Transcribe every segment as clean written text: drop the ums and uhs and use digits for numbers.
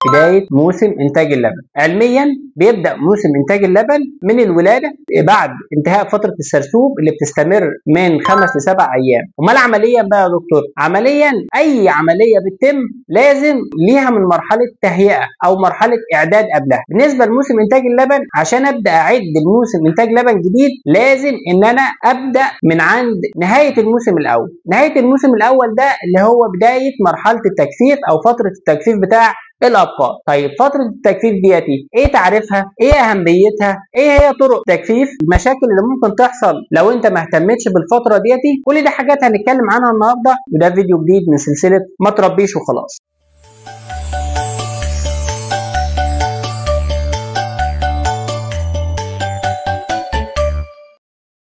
بدايه موسم انتاج اللبن. علميا بيبدا موسم انتاج اللبن من الولاده بعد انتهاء فتره السرسوب اللي بتستمر من 5 ل 7 ايام. امال عمليا بقى يا دكتور؟ عمليا اي عمليه بتتم لازم ليها من مرحله تهيئه او مرحله اعداد قبلها. بالنسبه لموسم انتاج اللبن، عشان ابدا اعد لموسم انتاج لبن جديد لازم ان انا ابدا من عند نهايه الموسم الاول. نهايه الموسم الاول ده اللي هو بدايه مرحله التجفيف او فتره التجفيف بتاع الابقار. طيب فتره التجفيف ديتي ايه تعريفها؟ ايه اهميتها؟ ايه هي طرق تجفيف؟ المشاكل اللي ممكن تحصل لو انت ما اهتمتش بالفتره ديتي؟ كل دي حاجات هنتكلم عنها النهارده، وده فيديو جديد من سلسله ما تربيش وخلاص.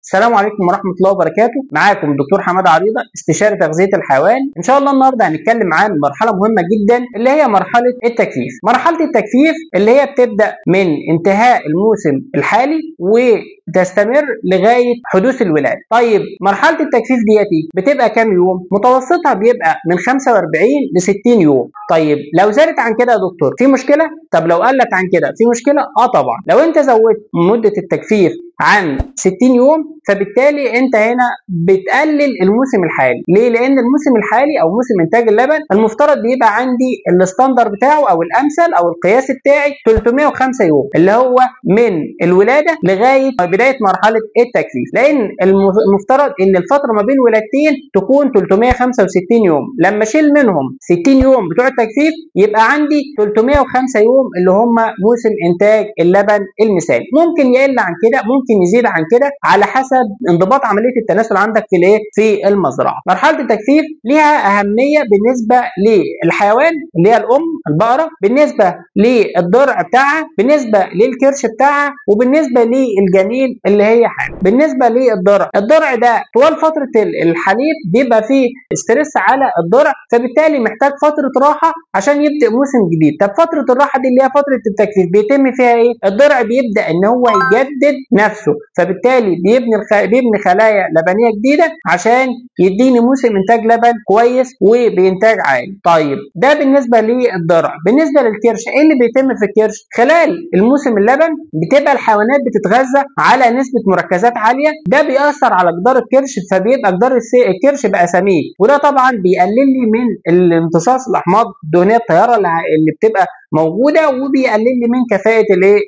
السلام عليكم ورحمة الله وبركاته. معاكم الدكتور حماد عريضة، استشاري تغذية الحيوان. إن شاء الله النهاردة هنتكلم عن مرحلة مهمة جدا اللي هي مرحلة التجفيف. مرحلة التجفيف اللي هي بتبدأ من انتهاء الموسم الحالي وتستمر لغاية حدوث الولادة. طيب مرحلة التجفيف ديتي بتبقى كام يوم؟ متوسطها بيبقى من 45 ل 60 يوم. طيب لو زادت عن كده يا دكتور في مشكلة؟ طب لو قلت عن كده في مشكلة؟ طبعا. لو انت زودت مدة التجفيف عن 60 يوم فبالتالي انت هنا بتقلل الموسم الحالي. ليه؟ لان الموسم الحالي او موسم انتاج اللبن المفترض بيبقى عندي الستاندر بتاعه او الامثل او القياس بتاعي 305 يوم، اللي هو من الولاده لغايه بدايه مرحله التجفيف. لان المفترض ان الفتره ما بين ولادتين تكون 365 يوم. لما اشيل منهم 60 يوم بتوع التجفيف يبقى عندي 305 يوم اللي هم موسم انتاج اللبن المثالي. ممكن يقل عن كده، ممكن يزيد عن كده على حسب انضباط عمليه التناسل عندك في الايه؟ في المزرعه. مرحله التجفيف ليها اهميه بالنسبه للحيوان اللي هي الام البقره، بالنسبه للضرع بتاعها، بالنسبه للكرش بتاعها، وبالنسبه للجنين اللي هي حامل. بالنسبه للضرع، الضرع ده طوال فتره الحليب بيبقى فيه ستريس على الضرع، فبالتالي محتاج فتره راحه عشان يبدا موسم جديد. طب فتره الراحه دي اللي هي فتره التجفيف بيتم فيها ايه؟ الضرع بيبدا ان هو يجدد نفسه، فبالتالي بيبني خلايا لبنيه جديده عشان يديني موسم انتاج لبن كويس وبانتاج عالي. طيب ده بالنسبه للضرع. بالنسبه للكرش، ايه اللي بيتم في الكرش؟ خلال الموسم اللبن بتبقى الحيوانات بتتغذى على نسبه مركزات عاليه، ده بيأثر على جدار الكرش، فبيبقى جدار الكرش بقى سميك، وده طبعا بيقلل لي من امتصاص الاحماض الدهنيه الطياره اللي بتبقى موجوده، وبيقلل لي من كفاءه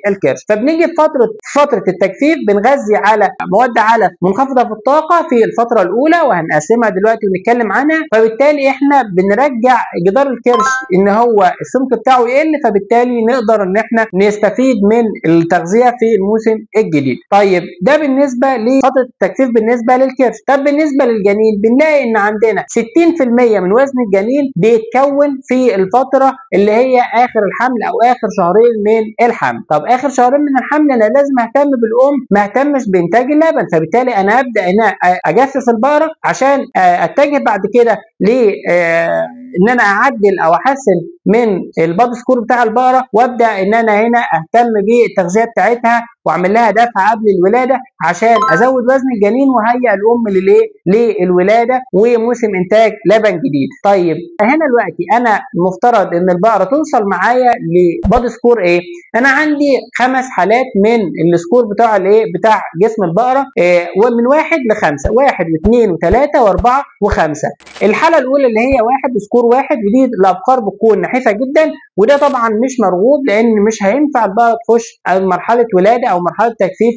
الكرش. فبنيجي في فتره التجفيف بنغذي على مواد علف منخفضه في الطاقه في الفتره الاولى، وهنقسمها دلوقتي ونتكلم عنها. فبالتالي احنا بنرجع جدار الكرش ان هو السمك بتاعه يقل، فبالتالي نقدر ان احنا نستفيد من التغذيه في الموسم الجديد. طيب ده بالنسبه لفتره التجفيف بالنسبه للكرش. طب بالنسبه للجنين بنلاقي ان عندنا 60% من وزن الجنين بيتكون في الفتره اللي هي اخر الحمل او اخر شهرين من الحمل. طب اخر شهرين من الحمل انا لازم اهتم بالام، ما اهتمش بانتاج اللبن، فبالتالي انا ابدا هنا اجفف البقره عشان اتجه بعد كده ل ان انا اعدل او احسن من البادي سكور بتاع البقره، وابدا ان انا هنا اهتم بالتغذيه بتاعتها واعمل لها دفع قبل الولاده عشان ازود وزن الجنين وهيئ الام للولاده وموسم انتاج لبن جديد. طيب هنا دلوقتي انا المفترض ان البقره توصل معايا لبادي سكور ايه؟ انا عندي 5 حالات من السكور بتاع الايه؟ بتاع جسم البقره، ومن 1 ل5، 1 و2 و3 و4 و5. الحاله الاولى اللي هي 1 سكور 1، ودي الابقار بتكون نحيفه جدا، وده طبعا مش مرغوب لان مش هينفع البقره تخش مرحله ولاده او مرحله تجفيف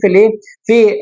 في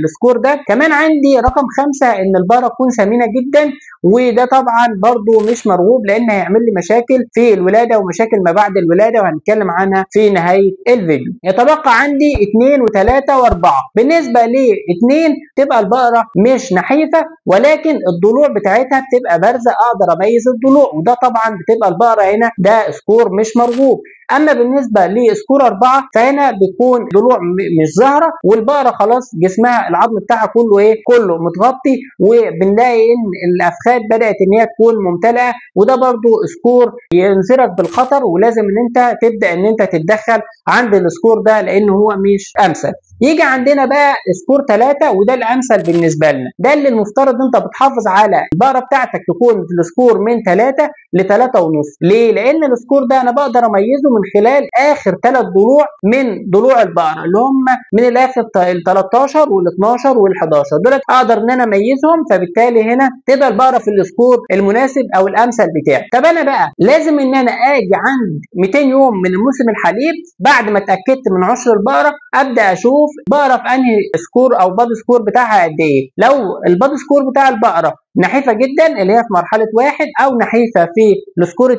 السكور ده. كمان عندي رقم 5 ان البقره تكون سمينه جدا، وده طبعا برضو مش مرغوب لان هيعمل لي مشاكل في الولاده ومشاكل ما بعد الولاده، وهنتكلم عنها في نهايه الفيديو. يتبقى عندي 2 و3 و4. بالنسبه ل2 تبقى البقره مش نحيفه ولكن الضلوع بتاعتها بتبقى بارزه، اقدر اميز الضلوع، وده طبعا بتبقى البقره هنا ده سكور مش مرغوب. اما بالنسبه لسكور 4 فهنا بتكون ضلوع مش ظاهره، والبقره خلاص جسمها العظم بتاعها كله كله متغطي، وبنلاقي ان الافخاذ بدات ان هي تكون ممتلئه، وده برضو سكور ينذرك بالخطر، ولازم ان انت تبدا ان انت تتدخل عند السكور ده لان هو مش امثل. يجي عندنا بقى سكور 3 وده الامثل بالنسبه لنا، ده اللي المفترض انت بتحافظ على البقره بتاعتك تكون في السكور من 3 ل 3.5. ليه؟ لان السكور ده انا بقدر اميزه من خلال اخر 3 ضلوع من ضلوع البقره اللي هم من الاخر ال 13 وال 12 وال 11، دول اقدر ان انا اميزهم، فبالتالي هنا تبقى البقره في السكور المناسب او الامثل بتاعي. طب انا بقى لازم ان انا اجي عند 200 يوم من الموسم الحليب بعد ما اتاكدت من عشر البقره، ابدا اشوف بقره في انهي سكور او بادي سكور بتاعها قد ايه. لو البادي سكور بتاع البقره نحيفه جدا اللي هي في مرحله 1 او نحيفه في السكور 2،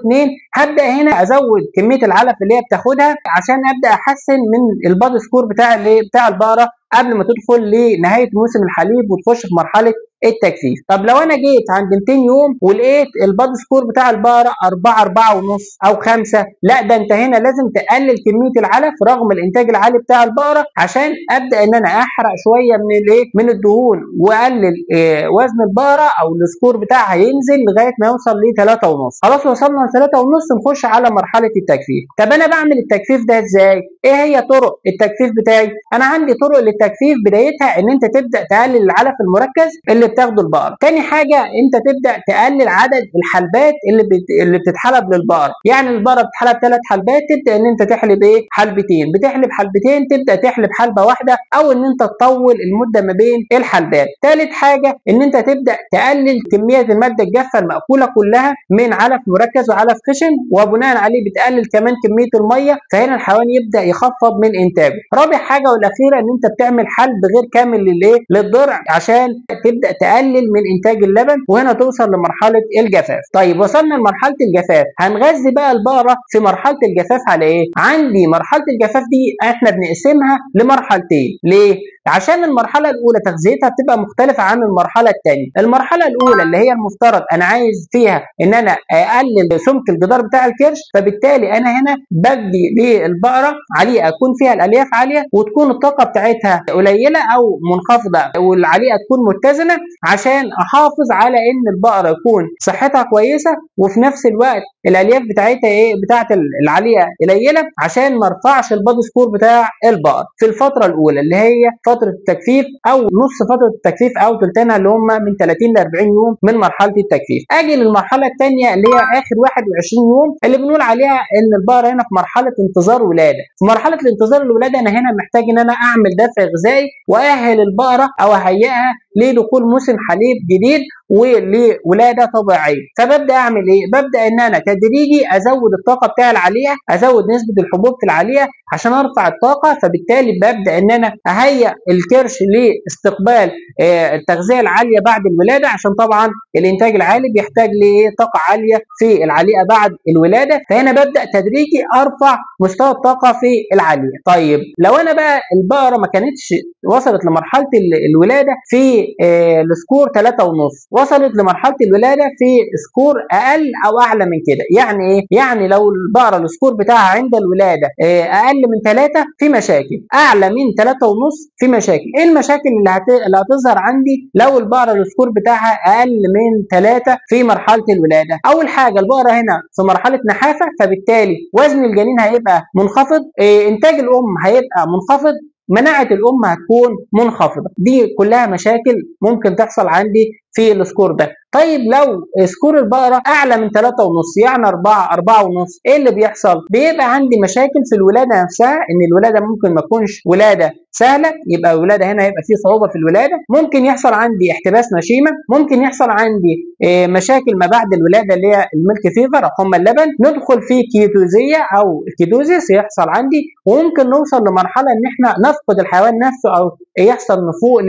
هبدا هنا ازود كميه العلف اللي هي بتاخدها عشان ابدا احسن من البادي سكور بتاع البقره قبل ما تدخل لنهايه موسم الحليب وتخش في مرحله التجفيف. طب لو انا جيت عند 200 يوم ولقيت البادي سكور بتاع البقره 4 4 ونص او 5، لا ده انت هنا لازم تقلل كميه العلف رغم الانتاج العالي بتاع البقره عشان ابدا ان انا احرق شويه من الايه من الدهون واقلل وزن البقره او السكور بتاعها ينزل لغايه ما يوصل ل 3 ونص. خلاص وصلنا ل 3 ونص نخش على مرحله التجفيف. طب انا بعمل التجفيف ده ازاي؟ ايه هي طرق التجفيف بتاعي؟ انا عندي طرق للتجفيف بدايتها ان انت تبدا تقلل العلف المركز اللي بتاخده البقره. تاني حاجه انت تبدا تقلل عدد الحلبات اللي بتتحلب للبقره، يعني البقره بتتحلب 3 حلبات تبدا ان انت تحلب ايه حلبتين، بتحلب حلبتين تبدا تحلب حلبه واحده او ان انت تطول المده ما بين الحلبات. ثالث حاجه ان انت تبدا تقلل كميه الماده الجافه المأكوله كلها من علف مركز وعلف خشن، وبناء عليه بتقلل كمان كميه الميه، فهنا الحيوان يبدا يخفض من انتاجه. رابع حاجه والاخيره ان انت بتعمل حلب غير كامل للضرع عشان تبدا تقلل من انتاج اللبن، وهنا توصل لمرحله الجفاف. طيب وصلنا لمرحله الجفاف، هنغذي بقى البقره في مرحله الجفاف على ايه؟ عندي مرحله الجفاف دي احنا بنقسمها لمرحلتين. ليه؟ عشان المرحله الاولى تغذيتها بتبقى مختلفه عن المرحله الثانيه. المرحله الاولى اللي هي المفترض انا عايز فيها ان انا اقلل سمك الجدار بتاع الكرش، فبالتالي انا هنا بدي للبقره عليقه تكون فيها الالياف عاليه وتكون الطاقه بتاعتها قليله او منخفضه والعليقه تكون متزنه عشان احافظ على ان البقره يكون صحتها كويسه وفي نفس الوقت الالياف بتاعتها بتاعت العليقه قليله عشان ما ارفعش البادي سكور بتاع البقر في الفتره الاولى اللي هي فتره التجفيف او نص فتره التجفيف او ثلثينها اللي هم من 30 ل 40 يوم من مرحله التجفيف. اجي للمرحله الثانيه اللي هي اخر 21 يوم اللي بنقول عليها ان البقره هنا في مرحله انتظار ولاده. في مرحله الانتظار الولاده انا هنا محتاج ان انا اعمل دفع غذائي واهل البقره او اهيئها لدخول موسم حليب جديد ولولاده طبيعيه. فببدا اعمل ايه؟ ببدا ان انا تدريجي ازود الطاقه بتاع العليقه، ازود نسبه الحبوب في العليقه عشان ارفع الطاقه، فبالتالي ببدا ان انا اهيئ الكرش لاستقبال التغذيه العاليه بعد الولاده، عشان طبعا الانتاج العالي بيحتاج لطاقه عاليه في العليقه بعد الولاده، فهنا ببدا تدريجي ارفع مستوى الطاقه في العليقه. طيب لو انا بقى البقره ما كانتش وصلت لمرحله الولاده في السكور 3 ونص، وصلت لمرحله الولاده في سكور اقل او اعلى من كده، يعني ايه؟ يعني لو البقره السكور بتاعها عند الولاده اقل من 3 في مشاكل، اعلى من 3 ونص في مشاكل. ايه المشاكل اللي هتظهر عندي لو البقره السكور بتاعها اقل من 3 في مرحله الولاده؟ اول حاجه البقره هنا في مرحله نحافه، فبالتالي وزن الجنين هيبقى منخفض، انتاج الام هيبقى منخفض، مناعه الام هتكون منخفضه. دي كلها مشاكل ممكن تحصل عندي في السكور ده. طيب لو سكور البقره اعلى من 3 ونص يعني 4 4 ونص، ايه اللي بيحصل؟ بيبقى عندي مشاكل في الولاده نفسها، ان الولاده ممكن ما تكونش ولاده سهله، يبقى الولاده هنا يبقى في صعوبه في الولاده، ممكن يحصل عندي احتباس نشيمه، ممكن يحصل عندي مشاكل ما بعد الولاده اللي هي الميلك فيفر او حمى اللبن، ندخل في كيتوزيه او كيتوزيس يحصل عندي، وممكن نوصل لمرحله ان احنا نفقد الحيوان نفسه او يحصل نفوق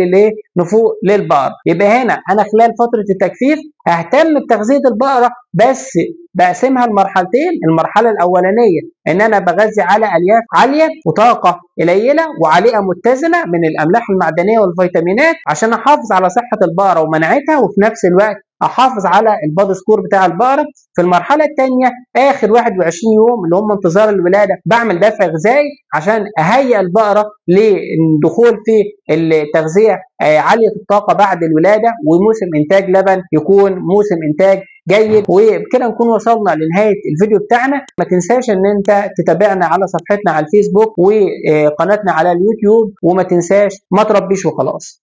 للبقر. يبقى هنا انا خلال فتره التجفيف اهتم بتغذيه البقره، بس بقسمها لمرحلتين. المرحله الاولانيه ان انا بغذي على الياف عاليه وطاقه قليله وعليقه متزنه من الاملاح المعدنيه والفيتامينات عشان احافظ على صحه البقره ومناعتها، وفي نفس الوقت احافظ على البادي سكور بتاع البقره. في المرحله الثانيه اخر 21 يوم اللي هم انتظار الولاده بعمل دفع غذائي عشان اهيئ البقره للدخول في التغذيه عاليه الطاقه بعد الولاده، وموسم انتاج لبن يكون موسم انتاج جيد. وبكده نكون وصلنا لنهايه الفيديو بتاعنا. ما تنساش ان انت تتابعنا على صفحتنا على الفيسبوك وقناتنا على اليوتيوب، وما تنساش ما تربيش وخلاص.